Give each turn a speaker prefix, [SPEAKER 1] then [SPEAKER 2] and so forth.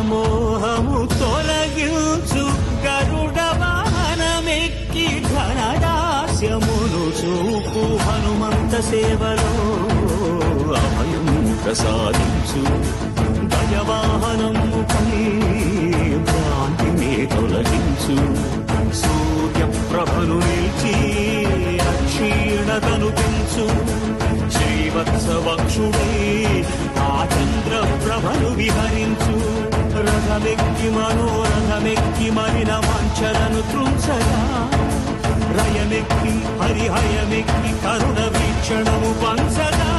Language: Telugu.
[SPEAKER 1] మోహము తొలగించు గరుడ వాహనమెక్కి ఘనదాస్యమును చూపు హనుమంత సేవలో అభయం ప్రసాదించు గజవాహనముపై భ్రాంతిని తొలగించు సూర్యప్రభను నిలిచి అక్షీణతను పెంచు శ్రీవత్సవక్షుడై ఆ చంద్రప్రభను విహరించు రథమెక్కి మనోరథమెక్కి మరిన వాంఛలను త్రుంచగా రయమెక్కి హరిహయమెక్కి కరుణ వీక్షణము పంచగా